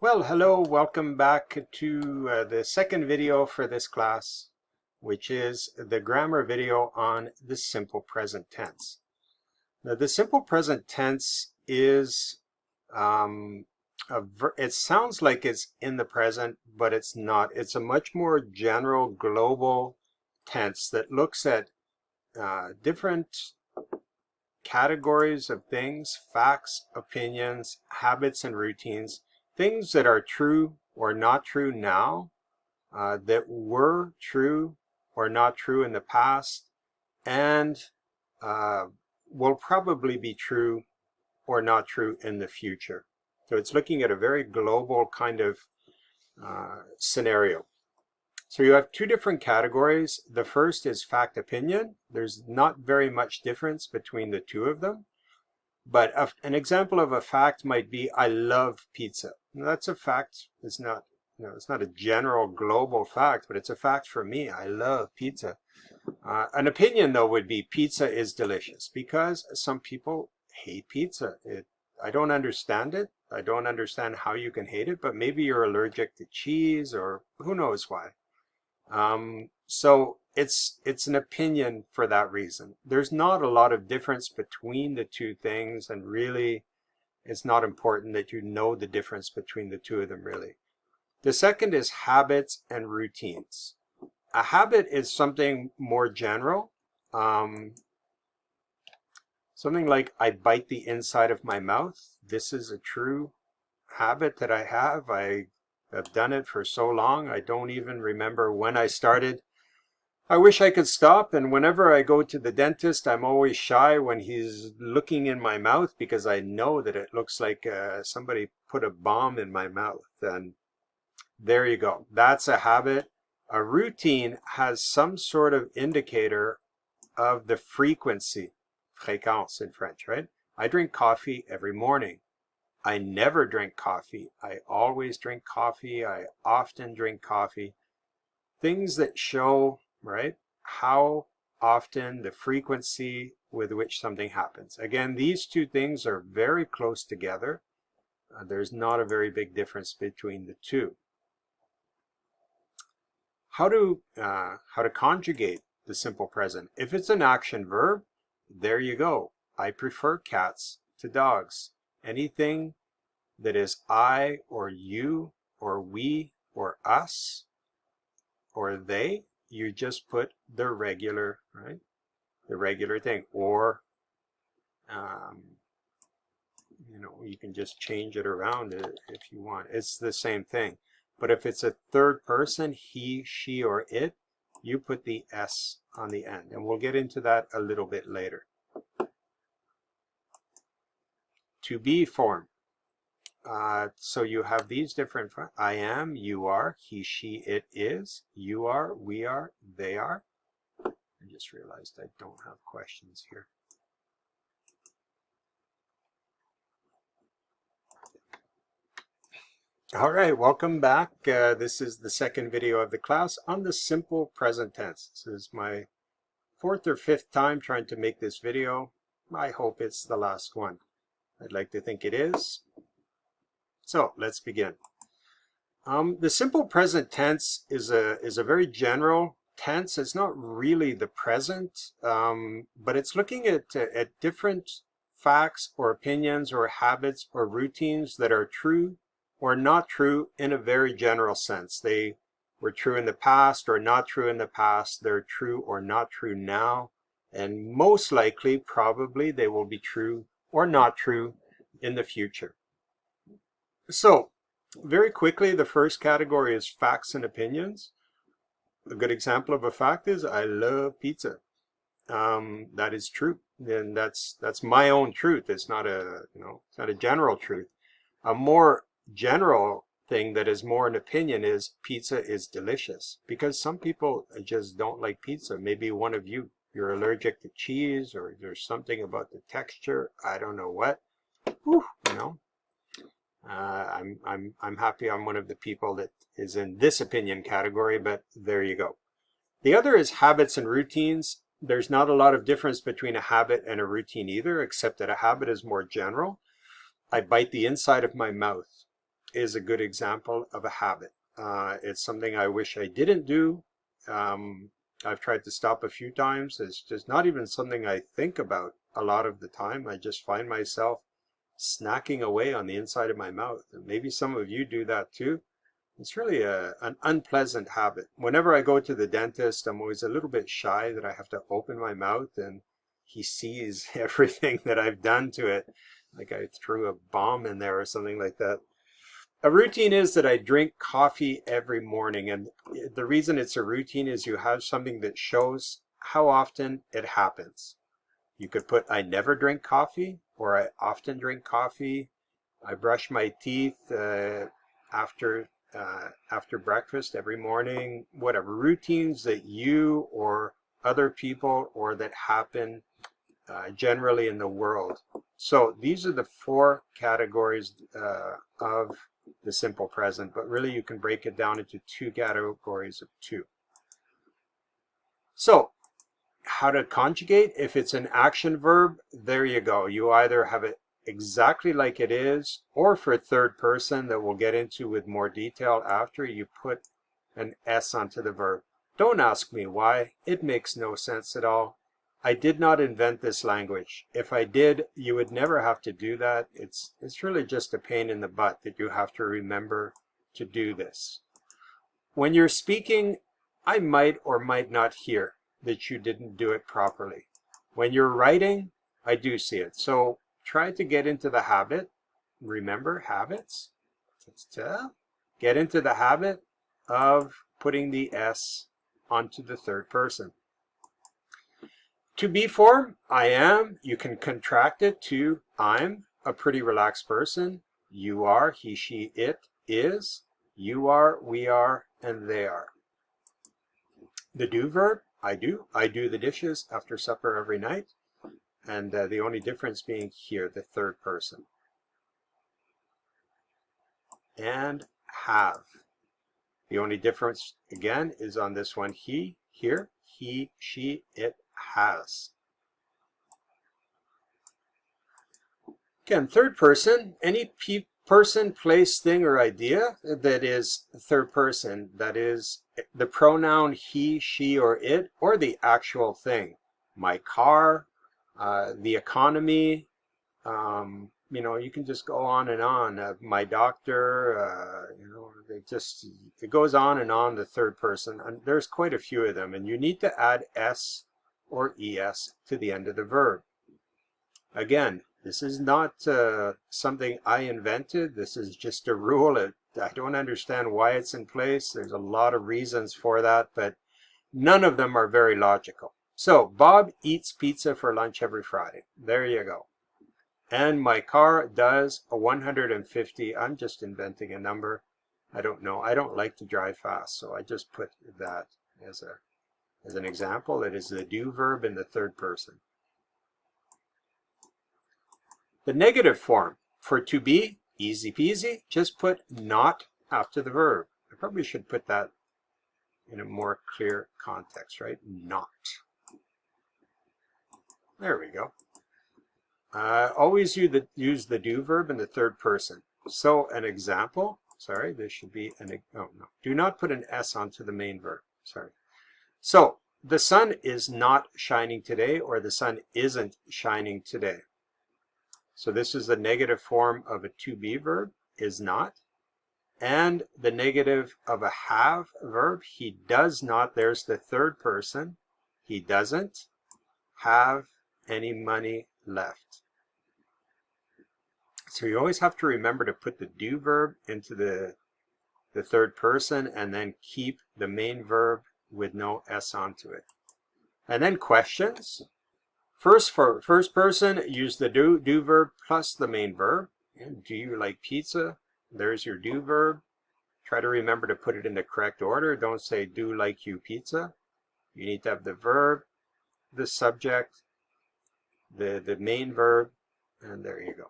Well, hello, welcome back to the second video for this class, which is the grammar video on the simple present tense. Now, the simple present tense is, it sounds like it's in the present, but it's not. It's a much more general, global tense that looks at different categories of things, facts, opinions, habits, and routines, things that are true or not true now, that were true or not true in the past, and will probably be true or not true in the future. So it's looking at a very global kind of scenario. So you have two different categories. The first is fact opinion. There's not very much difference between the two of them. But an example of a fact might be, I love pizza. Now, that's a fact. It's not, it's not a general global fact, but it's a fact for me. I love pizza. An opinion, though, would be pizza is delicious, because some people hate pizza. I don't understand it. I don't understand how you can hate it, but maybe you're allergic to cheese, or who knows why. So it's an opinion for that reason. There's not a lot of difference between the two things, and really it's not important that you know the difference between the two of them, really. The second is habits and routines. A habit is something more general. Something like, I bite the inside of my mouth. This is a true habit that I have. I've done it for so long, I don't even remember when I started. I wish I could stop, and whenever I go to the dentist, I'm always shy when he's looking in my mouth, because I know that it looks like somebody put a bomb in my mouth. And there you go. That's a habit. A routine has some sort of indicator of the frequency, fréquence in French, right? I drink coffee every morning. I never drink coffee. I always drink coffee. I often drink coffee. Things that show, right, how often, the frequency with which something happens. Again, these two things are very close together. There's not a very big difference between the two. How to conjugate the simple present. If it's an action verb, there you go. I prefer cats to dogs. Anything that is I or you or we or us or they, you just put the regular, right? The regular thing. Or, you can just change it around if you want. It's the same thing. But if it's a third person, he, she, or it, you put the S on the end. And we'll get into that a little bit later. To be form. So you have these different, I am, you are, he, she, it is, you are, we are, they are. I just realized I don't have questions here. All right, welcome back. This is the second video of the class on the simple present tense. This is my fourth or fifth time trying to make this video. I hope it's the last one. I'd like to think it is. So let's begin. The simple present tense is a very general tense. It's not really the present, but it's looking at different facts or opinions or habits or routines that are true or not true in a very general sense. They were true in the past or not true in the past. They're true or not true now. And most likely, probably, they will be true or not true in the future. So, very quickly, the first category is facts and opinions. A good example of a fact is, I love pizza. That is true. And that's my own truth. It's not it's not a general truth. A more general thing that is more an opinion is, pizza is delicious. Because some people just don't like pizza. Maybe one of you, you're allergic to cheese, or there's something about the texture. I don't know what. Whew, I'm happy I'm one of the people that is in this opinion category, but there you go. The other is habits and routines. There's not a lot of difference between a habit and a routine either, except that a habit is more general. I bite the inside of my mouth. is a good example of a habit. It's something I wish I didn't do. I've tried to stop a few times. It's just not even something I think about a lot of the time. I just find myself snacking away on the inside of my mouth. And maybe some of you do that too. It's really an unpleasant habit. Whenever I go to the dentist, I'm always a little bit shy that I have to open my mouth and he sees everything that I've done to it. Like I threw a bomb in there or something like that. A routine is that I drink coffee every morning, and the reason it's a routine is you have something that shows how often it happens. You could put I never drink coffee, or I often drink coffee. I brush my teeth after breakfast every morning. Whatever routines that you or other people or that happen generally in the world. So these are the 4 categories of the simple present, but really you can break it down into 2 categories of 2. So how to conjugate? If it's an action verb, there you go. You either have it exactly like it is, or for third person that we'll get into with more detail after, you put an S onto the verb. Don't ask me why. It makes no sense at all. I did not invent this language. If I did, you would never have to do that. It's really just a pain in the butt that you have to remember to do this. When you're speaking, I might or might not hear that you didn't do it properly. When you're writing, I do see it. So try to get into the habit. Remember habits. Get into the habit of putting the S onto the third person. To be form, I am, you can contract it to I'm a pretty relaxed person. You are, he, she, it is. You are, we are, and they are. The do verb, I do. I do the dishes after supper every night. And the only difference being here, the third person. And have. The only difference, again, is on this one, he, here, he, she, it, has. Again, third person, any person, place, thing, or idea that is third person, that is the pronoun he, she, or it, or the actual thing. My car, the economy, you know, you can just go on and on. My doctor, you know, it goes on and on, the third person. And there's quite a few of them, and you need to add S or ES to the end of the verb. Again, this is not something I invented. This is just a rule. I don't understand why it's in place. There's a lot of reasons for that, but none of them are very logical. So, Bob eats pizza for lunch every Friday. There you go. And my car does a 150. I'm just inventing a number. I don't know. I don't like to drive fast, so I just put that as an example. It is the do verb in the third person. The negative form for to be, easy peasy, just put not after the verb. I probably should put that in a more clear context, right? Not. There we go. Always use the do verb in the third person. So an example, sorry, this should be oh no, do not put an S onto the main verb, sorry. So the sun is not shining today, or the sun isn't shining today. So this is the negative form of a to be verb, is not. And the negative of a have verb, he does not, there's the third person, he doesn't have any money left. So you always have to remember to put the do verb into the third person and then keep the main verb with no S onto it. And then questions. First, for first person, use the do verb plus the main verb. And do you like pizza? There's your do verb. Try to remember to put it in the correct order. Don't say do like you pizza. You need to have the verb, the subject, the main verb, and there you go.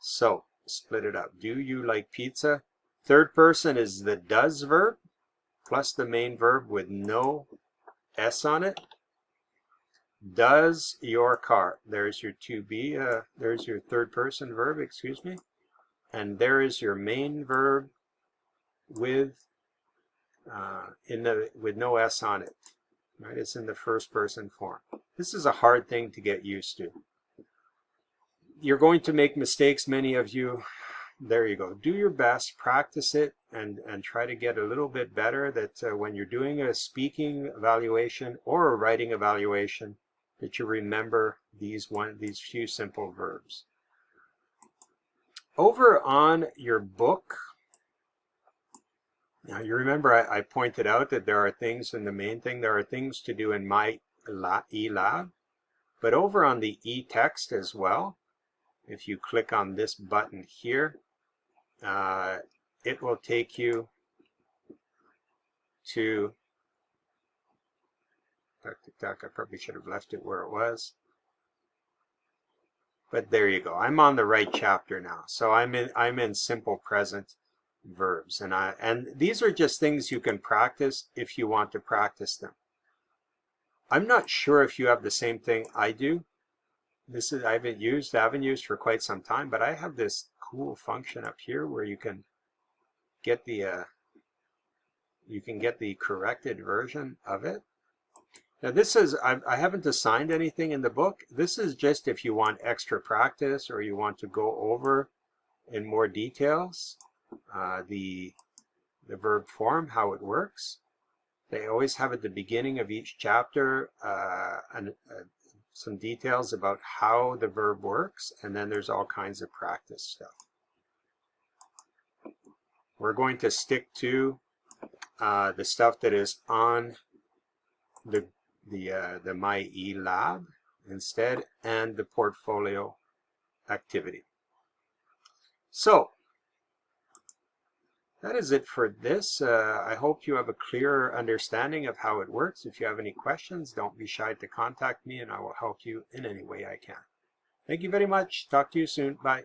So split it up. Do you like pizza? Third person is the does verb plus the main verb with no S on it. Does your car? There's your to be, there's your third person verb, excuse me. and there is your main verb with with no S on it. Right? It's in the first person form. This is a hard thing to get used to. You're going to make mistakes, many of you. There you go. Do your best, practice it, and try to get a little bit better, that when you're doing a speaking evaluation or a writing evaluation, that you remember these few simple verbs. Over on your book, now you remember I pointed out that there are things in the main thing, there are things to do in my eLab, but over on the eText as well, if you click on this button here, it will take you to, I probably should have left it where it was. But there you go. I'm on the right chapter now. So I'm in simple present verbs, and these are just things you can practice if you want to practice them. I'm not sure if you have the same thing I do. This is I haven't used for quite some time, but I have this cool function up here where you can get the corrected version of it. Now this is, I haven't assigned anything in the book. This is just if you want extra practice or you want to go over in more details the verb form, how it works. They always have at the beginning of each chapter some details about how the verb works, and then there's all kinds of practice stuff. We're going to stick to the stuff that is on the My eLab instead, and the portfolio activity. So that is it for this. I hope you have a clearer understanding of how it works. If you have any questions, don't be shy to contact me, and I will help you in any way I can. Thank you very much. Talk to you soon. Bye.